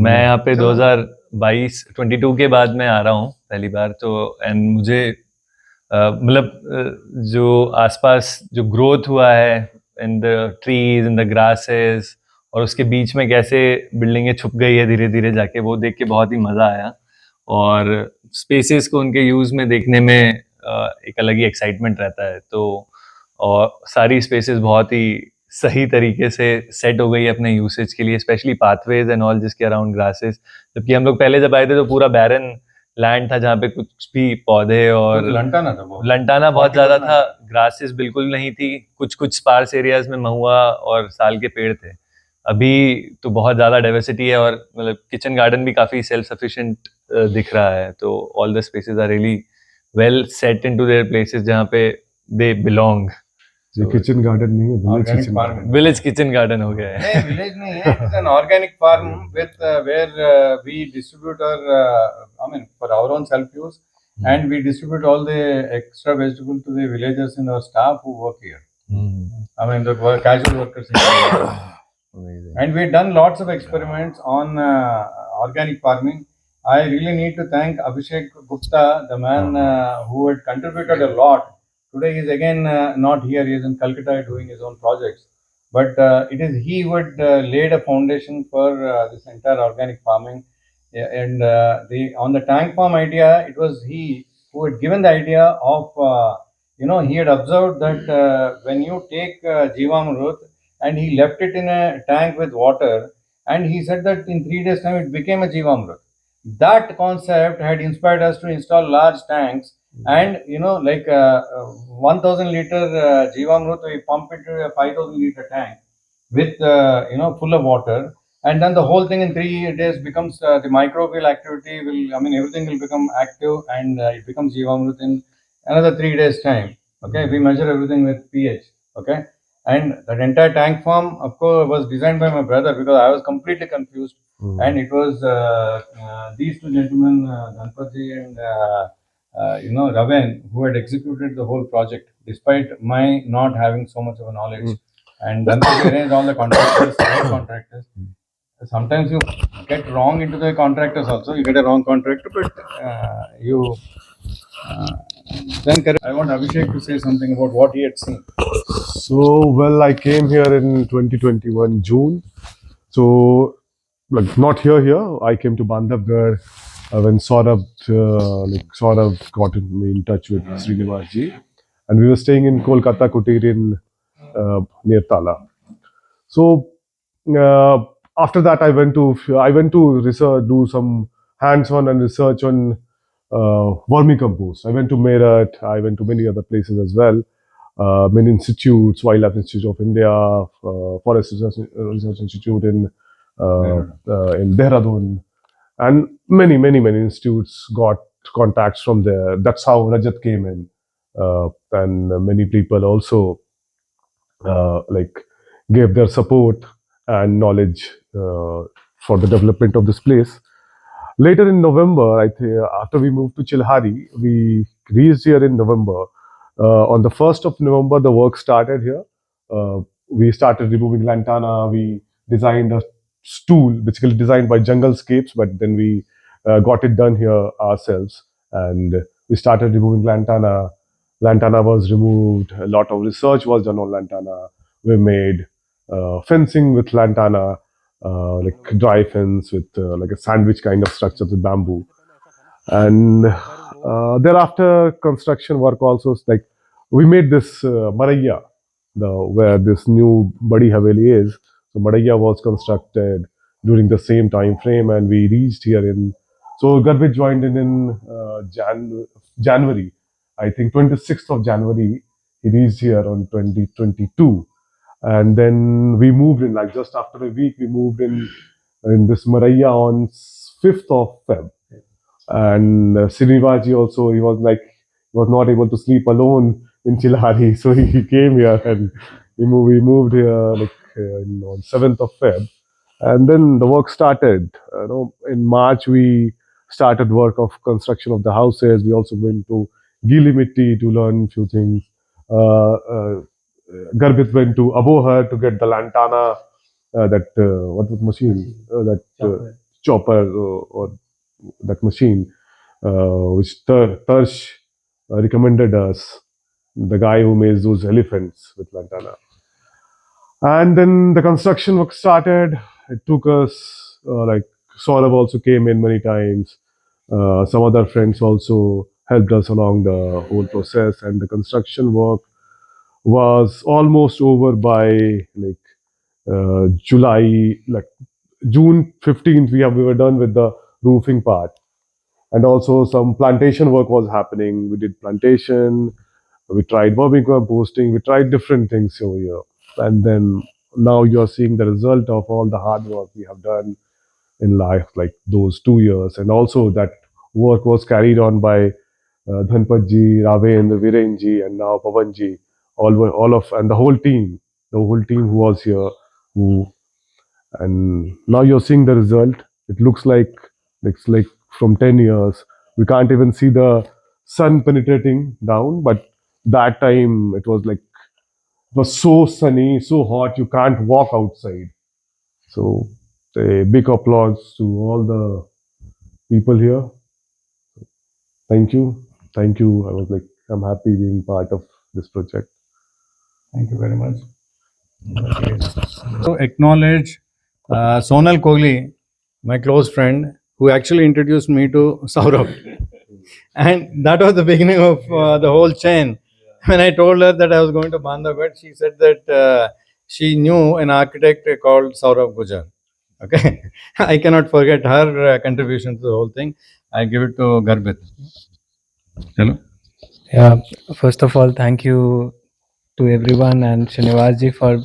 मैं यहाँ पे 2022 के बाद मैं आ रहा हूँ पहली बार तो। एंड मुझे मतलब जो आसपास जो ग्रोथ हुआ है in the trees in the grasses, और उसके बीच में कैसे बिल्डिंगें छुप गई है धीरे धीरे जाके, वो देख के बहुत ही मज़ा आया। और स्पेसेस को उनके यूज़ में देखने में एक अलग ही एक्साइटमेंट रहता है। तो और सारी स्पेसेस बहुत ही सही तरीके से सेट हो गई है अपने यूसेज के लिए, स्पेशली पाथवेज एंड ऑल जिसके अराउंड ग्रासेस। जबकि हम लोग पहले जब आए थे तो पूरा बैरन लैंड था जहाँ पे कुछ भी पौधे और लंटाना था, बहुत लंटाना बहुत ज्यादा था, ग्रासेस बिल्कुल नहीं थी। कुछ कुछ स्पार्स एरियाज में महुआ और साल के पेड़ थे। अभी तो बहुत ज्यादा डाइवर्सिटी है, और मतलब किचन गार्डन भी काफी सेल्फ सफिशिएंट दिख रहा है। तो all the spaces are really well set into their places जहाँ पे दे बिलोंग। ये किचन गार्डन नहीं है, village kitchen garden. Village kitchen garden हो गया है। नहीं, विलेज नहीं है, it is an organic farm with where we distribute our I mean for our own self use, and we distribute all the extra vegetable to the villagers in our staff who work here. I mean the casual workers. Amazing. And we've done lots of experiments on organic farming. I really need to thank Abhishek Gupta, the man who had contributed a lot. Today he is again not here. He is in Calcutta doing his own projects. But it is he who had laid a foundation for this entire organic farming. Yeah, and on the tank farm idea, it was he who had given the idea of he had observed that when you take Jivamrut and he left it in a tank with water, and he said that in 3 days time it became a Jivamrut. That concept had inspired us to install large tanks, and like 1000 liter Jivamrut, we pump it to a 5000 liter tank with full of water, and then the whole thing in 3 days becomes the microbial activity will, I mean, everything will become active, and it becomes Jivamrut in another 3 days time. Okay, we measure everything with pH. Okay, and that entire tank farm, of course, was designed by my brother because I was completely confused. And it was these two gentlemen, Ganpatji and Raven, who had executed the whole project despite my not having so much of a knowledge. And Ganpatji arranged all the contractors, right contractors. Sometimes you get wrong into the contractors also. You get a wrong contractor, but you then correct. I want Abhishek to say something about what he had seen. So, well, I came here in 2021 June. So, like not here. I came to Bandhavgarh when Saurabh got me in touch with Srinivas ji, and we were staying in Kolkata Kutir in near Tala. So after that, I went to research, do some hands-on and research on vermicompost. I went to Meerut. I went to many other places as well. Many institutes, Wildlife Institute of India, Forest Research Institute in Dehradun, and many institutes got contacts from there. That's how Rajat came in, and many people also like gave their support and knowledge for the development of this place. Later in November, I think after we moved to Chilhari, we reached here in November. On the 1st of November, the work started here. We started removing lantana. We designed a stool, basically designed by Junglescapes, but then we got it done here ourselves. And we started removing lantana. Lantana was removed. A lot of research was done on lantana. We made fencing with lantana, like dry fence with like a sandwich kind of structure with bamboo. And thereafter, construction work also, like we made this Maraiya, where this new Badi Haveli is. So Maraiya was constructed during the same time frame, and we reached here in. So Garbage joined in January, I think 26th of January. He reached here on 2022, and then we moved in, like just after a week we moved in this Maraiya on 5th of Feb. And Srinivaji also, he was not able to sleep alone in Chilhari, so he came here and we moved here like on 7th of Feb. And then the work started. In March we started work of construction of the houses. We also went to Gili Mitti to learn few things. Garbit went to Abohar to get the lantana, that what was machine that chopper or that machine, which Tarsh recommended us, the guy who makes those elephants with lantana. And then the construction work started. It took us like Saurabh also came in many times. Some other friends also helped us along the whole process, and the construction work was almost over by like July, like June 15th. We were done with the roofing part, and also some plantation work was happening. We did plantation. We tried vermicomposting. We tried different things over here, and then now you are seeing the result of all the hard work we have done in life, like those 2 years, and also that work was carried on by Dhanpat ji, Ravendra, Viren ji, and now Pavan ji, all of, and the whole team who was here, who, and now you're seeing the result. It looks like it's like from 10 years. We can't even see the sun penetrating down, but that time it was like it was so sunny, so hot, you can't walk outside. So a big applause to all the people here. Thank you. Thank you. I was like, I'm happy being part of this project. Thank you very much. To acknowledge Sonal Kohli, my close friend, who actually introduced me to Saurabh. And that was the beginning of the whole chain. When I told her that I was going to Bandhavgarh, she said that she knew an architect called Saurabh Gujar. Okay, I cannot forget her contribution to the whole thing. I give it to Garbit. Hello. Yeah, first of all, thank you to everyone and Srinivasji for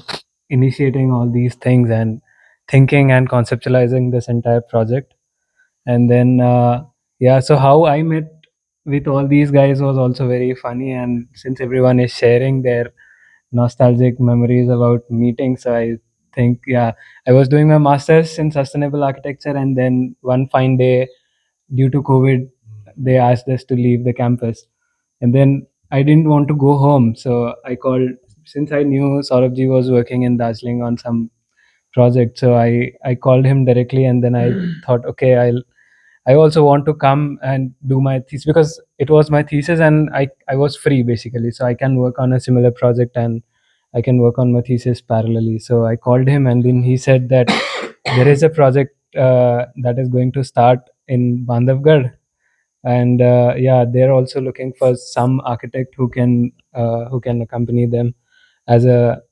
initiating all these things and thinking and conceptualizing this entire project. And then, yeah, so how I met with all these guys was also very funny. And since everyone is sharing their nostalgic memories about meetings, so I think, yeah, I was doing my master's in sustainable architecture, and then one fine day, due to COVID, they asked us to leave the campus. And then I didn't want to go home, so I called. Since I knew Saurabhji was working in Darjeeling on some project, so I called him directly, and then I thought, okay, I also want to come and do my thesis, because it was my thesis and I was free basically, so I can work on a similar project and I can work on my thesis parallelly. So I called him, and then he said that there is a project that is going to start in Bandhavgarh, and yeah, they're also looking for some architect who can accompany them as a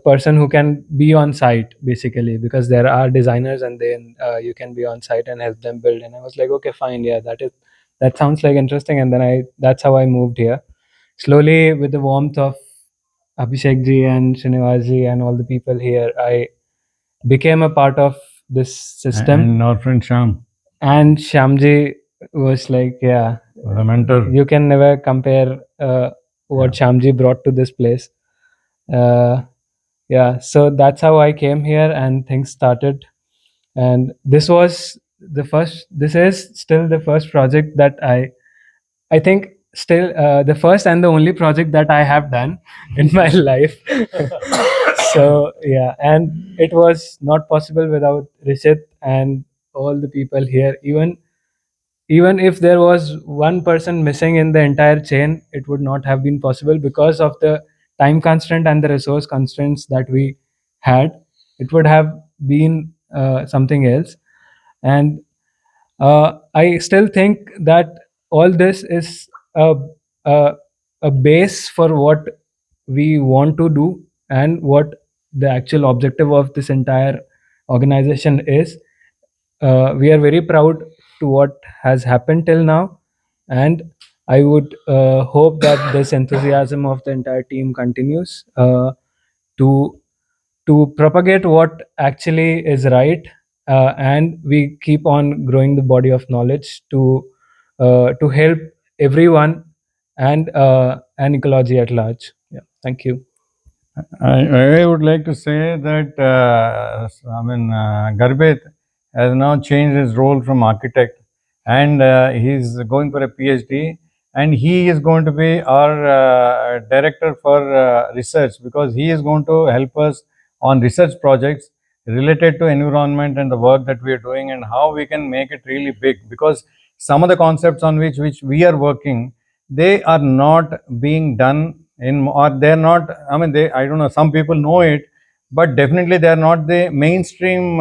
person who can be on site basically, because there are designers, and then you can be on site and help them build. And I was like, okay, fine, yeah, that sounds like interesting. And then that's how I moved here slowly, with the warmth of Abhishek ji and Srinivas ji and all the people here. I became a part of this system. And our friend Sham, And Shyamji was like, yeah, the mentor. you can never compare what Shyamji brought to this place. Yeah, so that's how I came here and things started. And this is still the first project that I think still the first and the only project that I have done in my life. So yeah, and it was not possible without Rishit and all the people here. Even if there was one person missing in the entire chain, it would not have been possible because of the time constraint and the resource constraints that we had. It would have been something else. And I still think that all this is a, a base for what we want to do and what the actual objective of this entire organization is. We are very proud to what has happened till now, and I would hope that this enthusiasm of the entire team continues to propagate what actually is right, and we keep on growing the body of knowledge to help everyone and ecology at large. Yeah, thank you. I would like to say that Garbet has now changed his role from architect, and he's going for a PhD, and he is going to be our director for research, because he is going to help us on research projects, related to environment and the work that we are doing and how we can make it really big, because some of the concepts on which we are working, they are not being done in, or they're not, I mean, they, I don't know, some people know it, but definitely they are not, the mainstream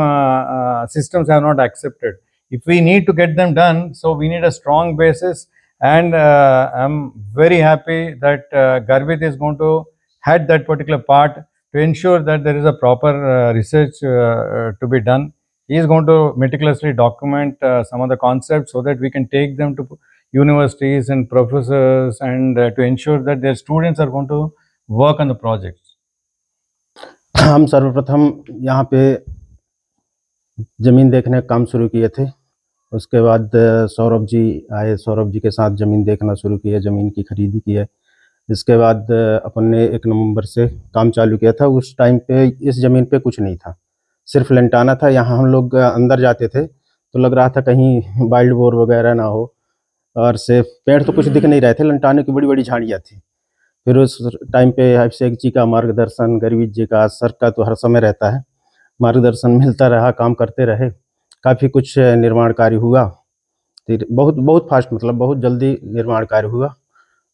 systems have not accepted. If we need to get them done, so we need a strong basis, and I'm very happy that Garvit is going to head that particular part to ensure that there is a proper research to be done. He is going to meticulously document some of the concepts so that we can take them to universities and professors, and to ensure that their students are going to work on the projects. हम सर्वप्रथम यहाँ पे ज़मीन देखने का काम शुरू किए थे। उसके बाद सौरभ जी आए, सौरभ जी के साथ ज़मीन देखना शुरू किया, ज़मीन की खरीदी की है। इसके बाद अपन ने 1 नवंबर से काम चालू किया था। उस टाइम पे इस ज़मीन पे कुछ नहीं था, सिर्फ लंटाना था। यहाँ हम लोग अंदर जाते थे तो लग रहा था कहीं वाइल्ड बोर वगैरह ना हो, और सिर्फ पेड़ तो कुछ दिख नहीं रहे थे, लंटाने की बड़ी-बड़ी झाड़ियाँ थी। फिर उस टाइम पे अभिषेक जी का मार्गदर्शन, गर्वित जी का, सर का तो हर समय रहता है, मार्गदर्शन मिलता रहा, काम करते रहे, काफ़ी कुछ निर्माण कार्य हुआ। फिर बहुत बहुत फास्ट, मतलब बहुत जल्दी निर्माण कार्य हुआ।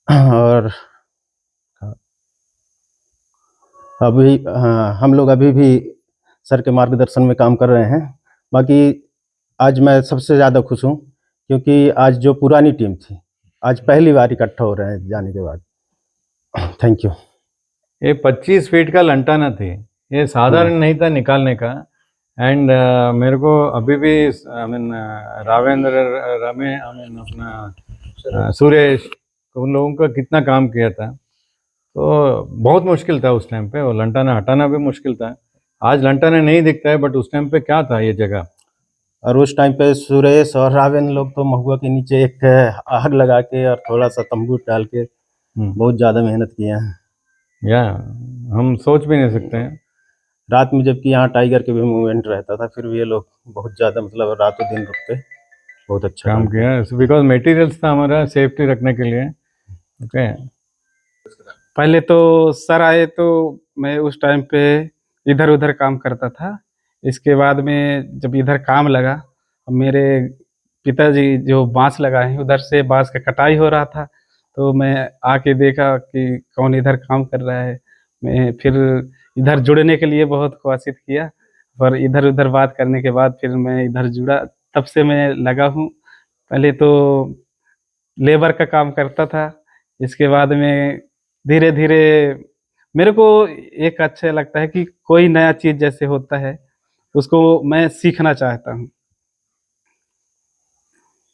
और अभी हम लोग अभी भी सर के मार्गदर्शन में काम कर रहे हैं। बाकी आज मैं सबसे ज़्यादा खुश हूँ, क्योंकि आज जो पुरानी टीम थी, आज पहली बार इकट्ठा हो रहे हैं जाने के बाद। Thank you. ये 25 फीट का लंटाना थी, ये साधारण नहीं था निकालने का। एंड मेरे को अभी भी आई मीन रावेंद्र, रमे, आई मीन अपना सुरेश, उन लोगों का कितना काम किया था, तो बहुत मुश्किल था उस टाइम पे, और लंटाना हटाना भी मुश्किल था। आज लंटाना नहीं दिखता है, बट उस टाइम पे क्या था ये जगह। और उस टाइम पे सुरेश और रावेंद्र लोग तो महुआ के नीचे एक आग लगा के और थोड़ा सा तंबू डाल के बहुत ज़्यादा मेहनत किए हैं। या हम सोच भी नहीं सकते हैं। रात में जबकि यहाँ टाइगर के भी मूवमेंट रहता था, फिर भी ये लोग बहुत ज़्यादा, मतलब रातों दिन रुकते, बहुत अच्छा काम किया, बिकॉज मटेरियल्स था हमारा सेफ्टी रखने के लिए। ओके, पहले तो सर आए तो मैं उस टाइम पे इधर उधर काम करता था। इसके बाद में जब इधर काम लगा, मेरे पिताजी जो बांस लगाए हैं, उधर से बांस का कटाई हो रहा था, तो मैं आके देखा कि कौन इधर काम कर रहा है। मैं फिर इधर जुड़ने के लिए बहुत कोशिश किया, पर इधर उधर बात करने के बाद फिर मैं इधर जुड़ा, तब से मैं लगा हूँ। पहले तो लेबर का काम करता था, इसके बाद में धीरे धीरे मेरे को एक अच्छा लगता है कि कोई नया चीज़ जैसे होता है उसको मैं सीखना चाहता हूँ।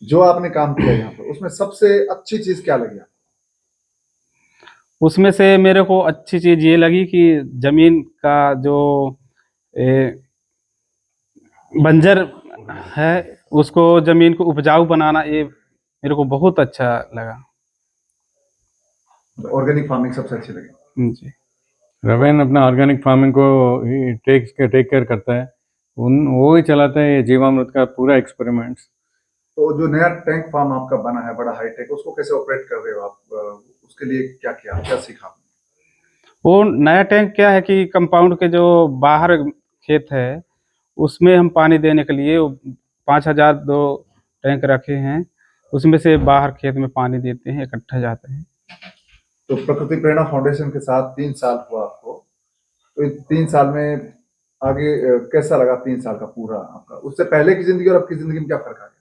जो आपने काम किया यहाँ पर, उसमें सबसे अच्छी चीज क्या लगी आपको? उसमें से मेरे को अच्छी चीज़ ये लगी कि ज़मीन का जो बंजर है, उसको ज़मीन को उपजाऊ बनाना, ये मेरे को बहुत अच्छा लगा। ऑर्गेनिक फार्मिंग सबसे अच्छी लगी। जी। रवेन अपना ऑर्गेनिक फार्मिंग को ही टेक केयर करता है, वो ही चलाता है ये जीवामृत का पूरा एक्सपेरिमेंट्स। तो जो नया टैंक फार्म आपका बना है बड़ा हाईटेक, उसको कैसे ऑपरेट कर रहे हो आप? उसके लिए क्या किया, क्या सीखा आपने? वो नया टैंक क्या है कि कंपाउंड के जो बाहर खेत है, उसमें हम पानी देने के लिए 5000 दो टैंक रखे हैं, उसमें से बाहर खेत में पानी देते हैं, इकट्ठा जाते हैं। तो प्रकृति प्रेरणा फाउंडेशन के साथ 3 साल हुआ आपको, तो इन 3 साल में आगे कैसा लगा 3 साल का पूरा आपका? उससे पहले की जिंदगी और अब की जिंदगी में क्या फर्क आ गया?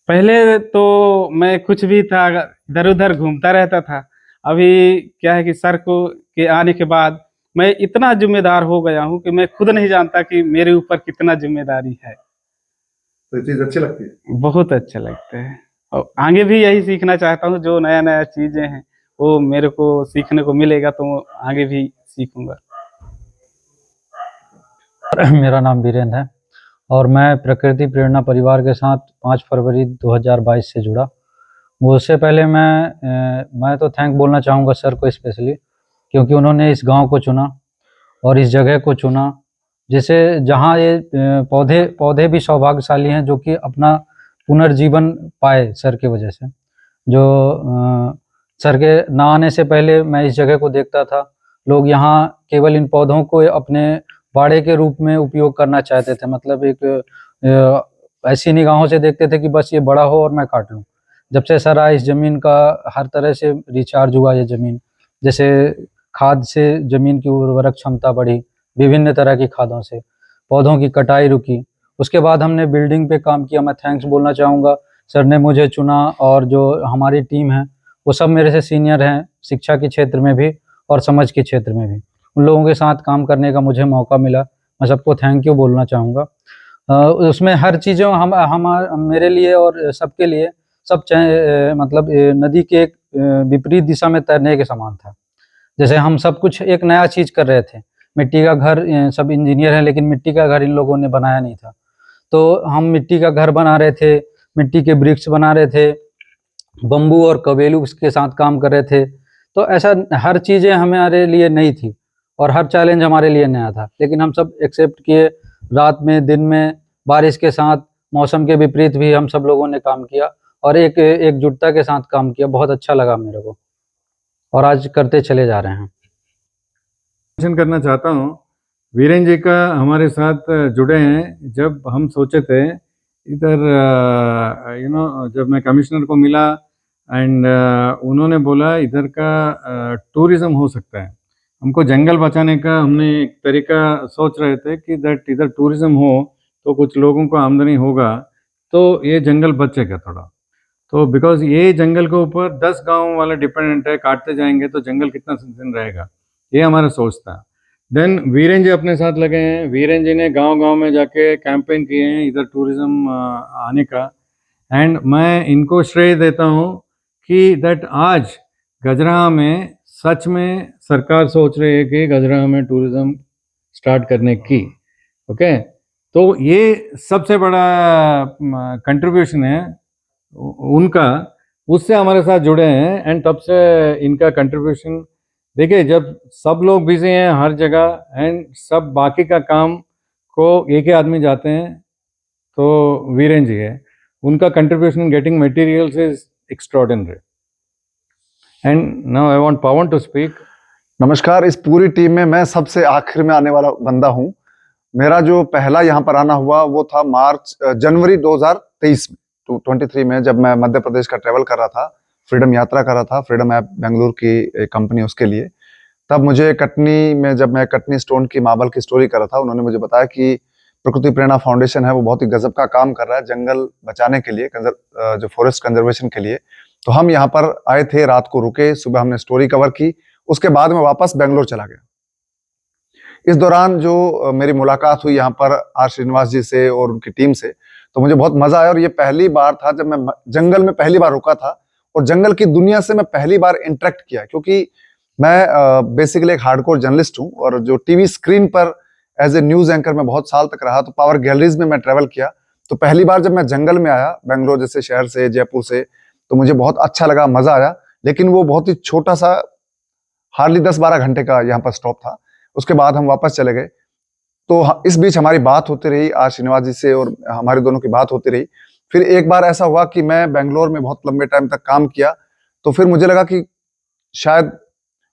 पहले तो मैं कुछ भी था, इधर उधर घूमता रहता था। अभी क्या है कि सर को के आने के बाद मैं इतना जिम्मेदार हो गया हूँ कि मैं खुद नहीं जानता कि मेरे ऊपर कितना जिम्मेदारी है। तो ये चीज अच्छी लगती है। बहुत अच्छा लगता है, और आगे भी यही सीखना चाहता हूँ। जो नया नया चीजें हैं वो मेरे को सीखने को मिलेगा, तो आगे भी सीखूंगा। मेरा नाम वीरेंद्र है और मैं प्रकृति प्रेरणा परिवार के साथ 5 फरवरी 2022 से जुड़ा। वो उससे पहले मैं तो थैंक बोलना चाहूँगा सर को स्पेशली, क्योंकि उन्होंने इस गांव को चुना और इस जगह को चुना, जिसे जहां ये पौधे भी सौभाग्यशाली हैं जो कि अपना पुनर्जीवन पाए सर की वजह से। जो सर के ना आने से पहले मैं इस जगह को देखता था, लोग यहाँ केवल इन पौधों को अपने बाड़े के रूप में उपयोग करना चाहते थे। मतलब एक ऐसी निगाहों से देखते थे कि बस ये बड़ा हो और मैं काट लूँ। जब से सर आए, इस ज़मीन का हर तरह से रिचार्ज हुआ ये ज़मीन। जैसे खाद से ज़मीन की उर्वरक क्षमता बढ़ी, विभिन्न तरह की खादों से, पौधों की कटाई रुकी। उसके बाद हमने बिल्डिंग पे काम किया। मैं थैंक्स बोलना चाहूँगा, सर ने मुझे चुना और जो हमारी टीम है वो सब मेरे से सीनियर हैं, शिक्षा के क्षेत्र में भी और समझ के क्षेत्र में भी। उन लोगों के साथ काम करने का मुझे मौका मिला, मैं सबको थैंक यू बोलना चाहूँगा। उसमें हर चीज़ों मेरे लिए और सबके लिए सब मतलब नदी के एक विपरीत दिशा में तैरने के समान था। जैसे हम सब कुछ एक नया चीज़ कर रहे थे। मिट्टी का घर, सब इंजीनियर हैं लेकिन मिट्टी का घर इन लोगों ने बनाया नहीं था। तो हम मिट्टी का घर बना रहे थे, मिट्टी के ब्रिक्स बना रहे थे, बम्बू और कबेलू के साथ काम कर रहे थे। तो ऐसा हर चीज़ें हमारे लिए नई थी और हर चैलेंज हमारे लिए नया था, लेकिन हम सब एक्सेप्ट किए। रात में, दिन में, बारिश के साथ, मौसम के विपरीत भी हम सब लोगों ने काम किया और एक एकजुटता के साथ काम किया। बहुत अच्छा लगा मेरे को और आज करते चले जा रहे हैं। मेंशन करना चाहता हूँ, वीरेन जी का हमारे साथ जुड़े हैं। जब हम सोचे थे इधर जब मैं कमिश्नर को मिला एंड उन्होंने बोला इधर का टूरिज़्म हो सकता है। हमको जंगल बचाने का हमने एक तरीका सोच रहे थे कि दैट इधर टूरिज़्म हो तो कुछ लोगों को आमदनी होगा, तो ये जंगल बचेगा थोड़ा। तो बिकॉज़ ये जंगल के ऊपर 10 गाँव वाले डिपेंडेंट है, काटते जाएंगे तो जंगल कितना दिन रहेगा, ये हमारा सोच था। देन वीरेन जी अपने साथ लगे हैं। वीरेन जी ने गांव-गांव में जाके कैंपेन किए हैं इधर टूरिज़्म आने का। एंड मैं इनको श्रेय देता हूँ कि दैट आज गजराहा में सच में सरकार सोच रही है कि गजराहा में टूरिज़्म स्टार्ट करने की। ओके, तो ये सबसे बड़ा कंट्रीब्यूशन है उनका, उससे हमारे साथ जुड़े हैं। एंड तब से इनका कंट्रीब्यूशन देखिए, जब सब लोग बिजी हैं हर जगह एंड सब बाकी का काम को एक ही आदमी जाते हैं, तो वीरेन जी है, उनका contribution in getting materials is extraordinary. And now I want Pawan to speak. नमस्कार। इस पूरी टीम में मैं सबसे आखिर में आने वाला बंदा हूं। मेरा जो पहला यहाँ पर आना हुआ वो था जनवरी 2023 में, 23 में, जब मैं मध्य प्रदेश का ट्रेवल कर रहा था, फ्रीडम यात्रा कर रहा था, फ्रीडम ऐप बेंगलुरु की एक कंपनी उसके लिए। तब मुझे कटनी में, जब मैं कटनी स्टोन की मार्बल की स्टोरी कर रहा था, उन्होंने मुझे बताया कि प्रकृति प्रेरणा फाउंडेशन है वो बहुत ही गजब का काम कर रहा है जंगल बचाने के लिए, जो फॉरेस्ट कंजर्वेशन के लिए। तो हम यहाँ पर आए थे, रात को रुके, सुबह हमने स्टोरी कवर की, उसके बाद में वापस बेंगलोर चला गया। इस दौरान जो मेरी मुलाकात हुई यहाँ पर आर श्रीनिवास जी से और उनकी टीम से, तो मुझे बहुत मजा आया। और ये पहली बार था जब मैं जंगल में पहली बार रुका था और जंगल की दुनिया से मैं पहली बार इंटरेक्ट किया, क्योंकि मैं बेसिकली एक हार्डकोर जर्नलिस्ट हूँ और जो टीवी स्क्रीन पर एज ए न्यूज एंकर में बहुत साल तक रहा, तो पावर गैलरीज में मैं ट्रेवल किया। तो पहली बार जब मैं जंगल में आया, बेंगलोर जैसे शहर से, जयपुर से, तो मुझे बहुत अच्छा लगा, मजा आया। लेकिन वो बहुत ही छोटा सा, हार्डली 10-12 घंटे का यहाँ पर स्टॉप था। उसके बाद हम वापस चले गए। तो इस बीच हमारी बात होती रही आर श्रीनिवास जी से और हमारे दोनों की बात होती रही। फिर एक बार ऐसा हुआ कि मैं बेंगलोर में बहुत लंबे टाइम तक काम किया, तो फिर मुझे लगा कि शायद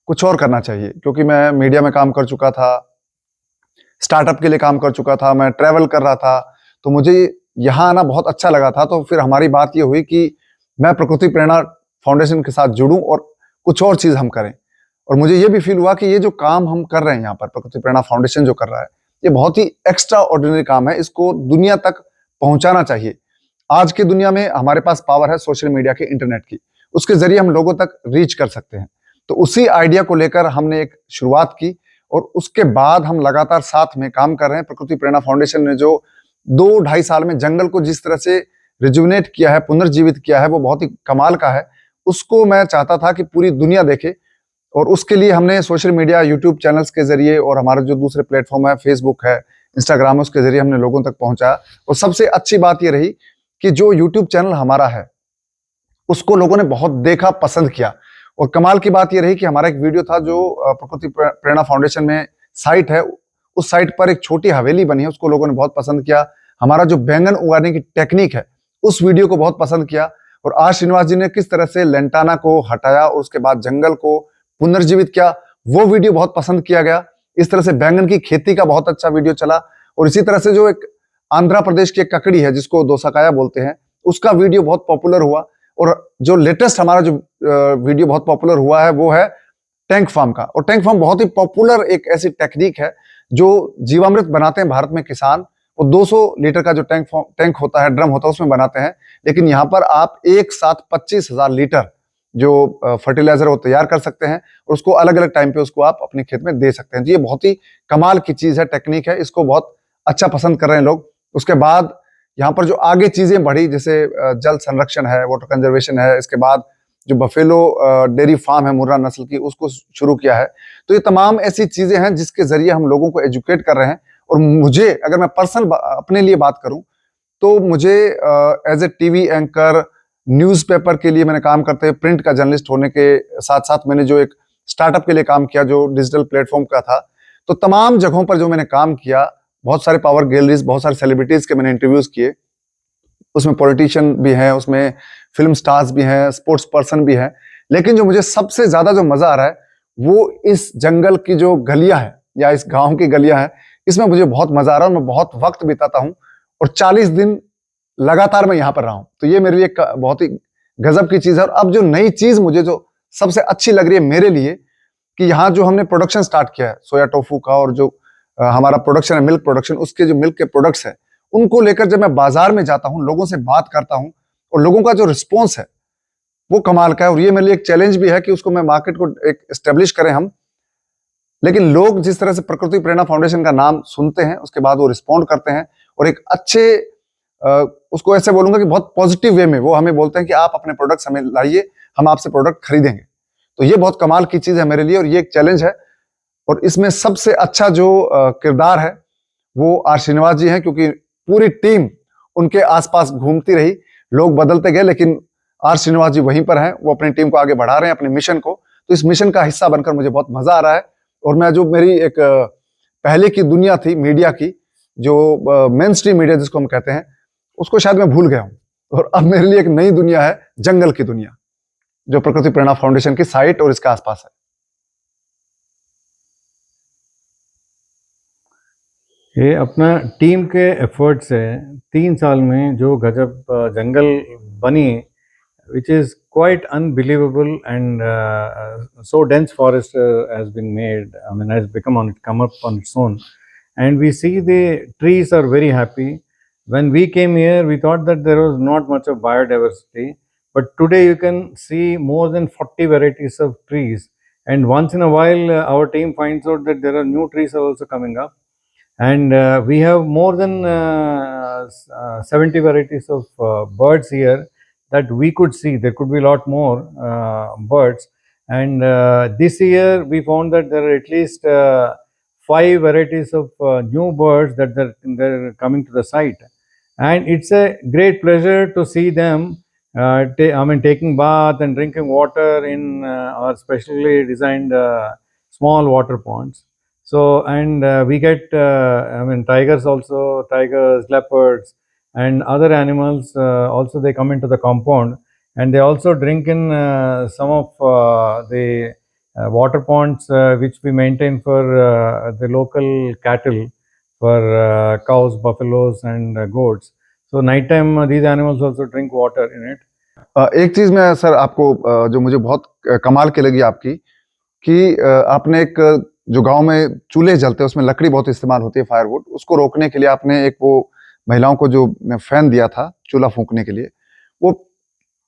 कुछ और करना चाहिए, क्योंकि मैं मीडिया में काम कर चुका था, स्टार्टअप के लिए काम कर चुका था, मैं ट्रैवल कर रहा था, तो मुझे यहाँ आना बहुत अच्छा लगा था। तो फिर हमारी बात ये हुई कि मैं प्रकृति प्रेरणा फाउंडेशन के साथ जुड़ूं और कुछ और चीज हम करें। और मुझे ये भी फील हुआ कि ये जो काम हम कर रहे हैं यहाँ पर, प्रकृति प्रेरणा फाउंडेशन जो कर रहा है, ये बहुत ही एक्स्ट्रा ऑर्डिनरी काम है, इसको दुनिया तक पहुंचाना चाहिए। आज की दुनिया में हमारे पास पावर है सोशल मीडिया की, इंटरनेट की, उसके जरिए हम लोगों तक रीच कर सकते हैं। तो उसी आइडिया को लेकर हमने एक शुरुआत की और उसके बाद हम लगातार साथ में काम कर रहे हैं। प्रकृति प्रेरणा फाउंडेशन ने जो 2-2.5 साल में जंगल को जिस तरह से रिजुविनेट किया है, पुनर्जीवित किया है, वो बहुत ही कमाल का है। उसको मैं चाहता था कि पूरी दुनिया देखे, और उसके लिए हमने सोशल मीडिया, यूट्यूब चैनल्स के जरिए और हमारे जो दूसरे प्लेटफॉर्म है, फेसबुक है, इंस्टाग्राम है, उसके जरिए हमने लोगों तक पहुंचाया। और सबसे अच्छी बात ये रही कि जो यूट्यूब चैनल हमारा है उसको लोगों ने बहुत देखा, पसंद किया। और कमाल की बात ये रही कि हमारा एक वीडियो था जो प्रकृति प्रेरणा फाउंडेशन में साइट है, उस साइट पर एक छोटी हवेली बनी है, उसको लोगों ने बहुत पसंद किया। हमारा जो बैंगन उगाने की टेक्निक है, उस वीडियो को बहुत पसंद किया। और आर श्रीनिवास जी ने किस तरह से लेंटाना को हटाया और उसके बाद जंगल को पुनर्जीवित किया, वो वीडियो बहुत पसंद किया गया। इस तरह से बैंगन की खेती का बहुत अच्छा वीडियो चला, और इसी तरह से जो एक आंध्र प्रदेश की एक ककड़ी है जिसको दोसाकाया बोलते हैं, उसका वीडियो बहुत पॉपुलर हुआ। और जो लेटेस्ट हमारा जो वीडियो बहुत पॉपुलर हुआ है वो है टैंक फार्म का। और टैंक फार्म बहुत ही पॉपुलर एक ऐसी टेक्निक है जो जीवामृत बनाते हैं भारत में किसान, वो 200 लीटर का जो टैंक होता है, ड्रम होता है, उसमें बनाते हैं। लेकिन यहाँ पर आप एक साथ 25,000 लीटर जो फर्टिलाइजर वो तैयार कर सकते हैं, और उसको अलग अलग टाइम पे उसको आप अपने खेत में दे सकते हैं। तो ये बहुत ही कमाल की चीज है, टेक्निक है, इसको बहुत अच्छा पसंद कर रहे हैं लोग। उसके बाद यहाँ पर जो आगे चीजें बढ़ी, जैसे जल संरक्षण है, वाटर कंजर्वेशन है, इसके बाद जो बफेलो डेयरी फार्म है मुर्रा नस्ल की, उसको शुरू किया है। तो ये तमाम ऐसी चीजें हैं जिसके जरिए हम लोगों को एजुकेट कर रहे हैं। और मुझे, अगर मैं पर्सनल अपने लिए बात करूं, तो मुझे as a TV anchor, newspaper के लिए मैंने काम करते हुए, प्रिंट का जर्नलिस्ट होने के साथ साथ मैंने जो एक स्टार्टअप के लिए काम किया जो डिजिटल प्लेटफॉर्म का था, तो तमाम जगहों पर जो मैंने काम किया, बहुत सारे पावर गैलरीज, बहुत सारे सेलिब्रिटीज के मैंने इंटरव्यूज किए, उसमें पॉलिटिशियन भी हैं, उसमें फिल्म स्टार्स भी हैं, स्पोर्ट्स पर्सन भी हैं। लेकिन जो मुझे सबसे ज्यादा जो मजा आ रहा है वो इस जंगल की जो गलियां हैं या इस गांव की गलियां हैं, इसमें मुझे बहुत मजा आ रहा है। मैं बहुत वक्त बिताता हूं और 40 दिन लगातार मैं यहां पर रहा हूं, तो ये मेरे लिए बहुत ही गजब की चीज है। और अब जो नई चीज मुझे जो सबसे अच्छी लग रही है मेरे लिए, कि यहाँ जो हमने प्रोडक्शन स्टार्ट किया है सोया टोफू का, और जो हमारा प्रोडक्शन है मिल्क प्रोडक्शन, उसके जो मिल्क के प्रोडक्ट्स है, उनको लेकर जब मैं बाजार में जाता हूं, लोगों से बात करता हूं, और लोगों का जो रिस्पॉन्स है वो कमाल का है। और ये मेरे लिए एक चैलेंज भी है कि उसको मैं मार्केट को एक एस्टेब्लिश करें हम। लेकिन लोग जिस तरह से प्रकृति प्रेरणा फाउंडेशन का नाम सुनते हैं, उसके बाद वो रिस्पॉन्ड करते हैं, और एक अच्छे उसको ऐसे बोलूंगा कि बहुत पॉजिटिव वे में वो हमें बोलते हैं कि आप अपने प्रोडक्ट्स हमें लाइए, हम आपसे प्रोडक्ट खरीदेंगे। तो ये बहुत कमाल की चीज है मेरे लिए, और ये एक चैलेंज है। और इसमें सबसे अच्छा जो किरदार है वो आर श्रीनिवास जी हैं, क्योंकि पूरी टीम उनके आसपास घूमती रही, लोग बदलते गए, लेकिन आर श्रीनिवास जी वहीं पर हैं, वो अपनी टीम को आगे बढ़ा रहे हैं, अपने मिशन को। तो इस मिशन का हिस्सा बनकर मुझे बहुत मजा आ रहा है। और मैं जो मेरी एक पहले की दुनिया थी मीडिया की, जो मेन स्ट्रीम मीडिया जिसको हम कहते हैं, उसको शायद मैं भूल गया हूं। और अब मेरे लिए एक नई दुनिया है, जंगल की दुनिया, जो प्रकृति प्रेरणा फाउंडेशन की साइट और इसके आसपास है। ये अपना टीम के एफर्ट से 3 साल में जो गजब जंगल बनी, which is quite unbelievable, and so dense forest has been made. I mean, has come up on its own, and we see the trees are very happy. When we came here, we thought that there was not much of biodiversity, but today you can see more than 40 varieties of trees. And once in a while, our team finds out that there are new trees are also coming up, and we have more than 70 varieties of birds here that we could see. There could be a lot more birds, and this year we found that there are at least 5 varieties of new birds that they're coming to the site, and it's a great pleasure to see them taking bath and drinking water in our specially designed small water ponds. So, and we get tigers also, tigers, leopards, and other animals also, they come into the compound, and they also drink in some of the water ponds which we maintain for the local cattle, for cows, buffaloes, and goats. So night time these animals also drink water in it. एक चीज मैं sir आपको जो मुझे बहुत कमाल की लगी आपकी, कि आपने एक जो गांव में चूल्हे जलते हैं उसमें लकड़ी बहुत इस्तेमाल होती है, फायरवुड, उसको रोकने के लिए आपने एक वो महिलाओं को जो फैन दिया था चूल्हा फूंकने के लिए, वो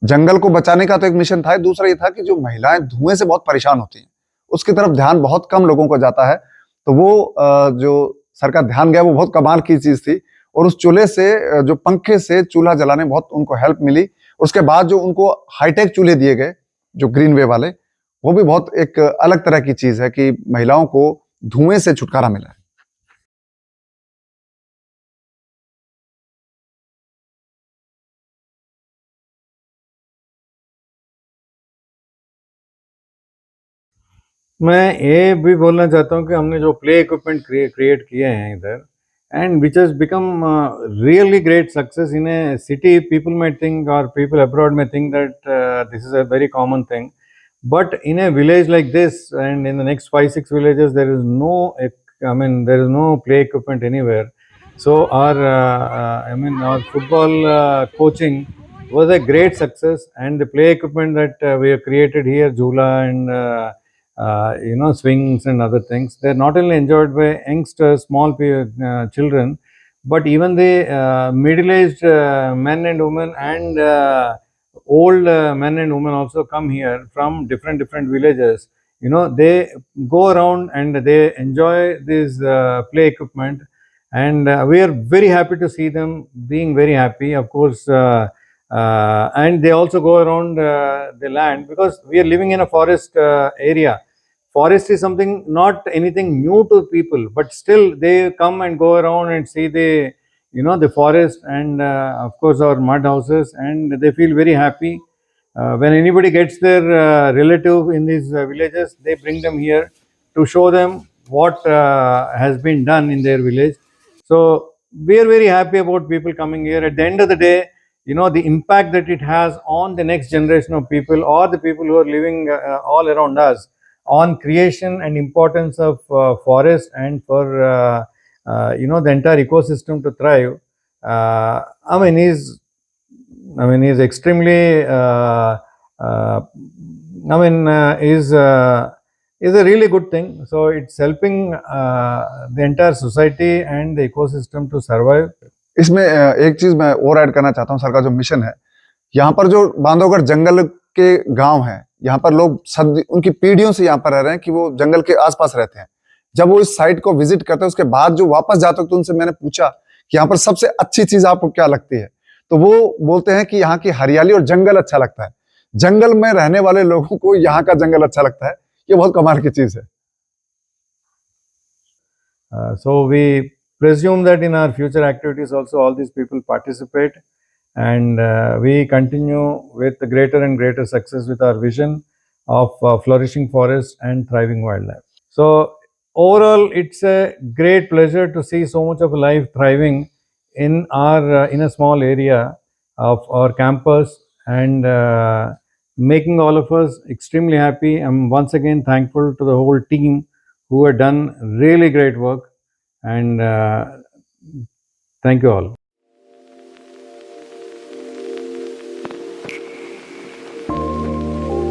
जंगल को बचाने का तो एक मिशन था। दूसरा ये था कि जो महिलाएं धुएं से बहुत परेशान होती हैं, उसकी तरफ ध्यान बहुत कम लोगों को जाता है, तो वो जो सर का ध्यान गया वो बहुत कमाल की चीज थी। और उस चूल्हे से, जो पंखे से चूल्हा जलाने में बहुत उनको हेल्प मिली। उसके बाद जो उनको हाईटेक चूल्हे दिए गए जो ग्रीन वे वाले, वो भी बहुत एक अलग तरह की चीज है कि महिलाओं को धुएं से छुटकारा मिला है। मैं ये भी बोलना चाहता हूँ कि हमने जो प्ले इक्विपमेंट क्रिएट किए हैं इधर, and which has become really great success in a city. People might think, or people abroad may think that this is a very common thing, But in a village like this, and in the next 5-6 villages, there is no, there is no play equipment anywhere. So our football coaching was a great success, and the play equipment that we have created here, Jhula and swings and other things, they're not only enjoyed by youngsters, small children, but even the middle-aged men and women and old men and women also come here from different villages. They go around and they enjoy this play equipment, and we are very happy to see them being very happy, of course. And they also go around the land, because we are living in a forest area. Forest is something, not anything new to people, but still they come and go around and see the forest, and of course our mud houses, and they feel very happy. When anybody gets their relative in these villages, they bring them here to show them what has been done in their village. So we are very happy about people coming here. At the end of the day, the impact that it has on the next generation of people, or the people who are living all around us, on creation and importance of forest, and for the entire ecosystem to thrive. Is extremely is a really good thing. So it's helping the entire society and the ecosystem to survive. इसमें एक चीज मैं और add करना चाहता हूँ। Sir का जो मिशन है, यहाँ पर जो बांधवगढ़ जंगल के गांव हैं, यहाँ पर लोग उनकी पीढ़ियों से यहाँ पर रह रहे हैं कि वो जंगल के आसपास रहते हैं। जब वो इस साइट को विजिट करते हैं, उसके बाद जो वापस जाते हैं, तो उनसे मैंने पूछा कि यहाँ पर सबसे अच्छी चीज आपको क्या लगती है, तो वो बोलते हैं कि यहाँ की हरियाली और जंगल अच्छा लगता है। जंगल में रहने वाले लोगों को यहाँ का जंगल अच्छा लगता है। ये बहुत कमाल की चीज है। So we presume that in our future activities also all these people participate, and we continue with greater and greater success with our vision of flourishing forest and thriving wildlife. So overall, it's a great pleasure to see so much of life thriving in our in a small area of our campus, and making all of us extremely happy. I'm once again thankful to the whole team who have done really great work, and thank you all.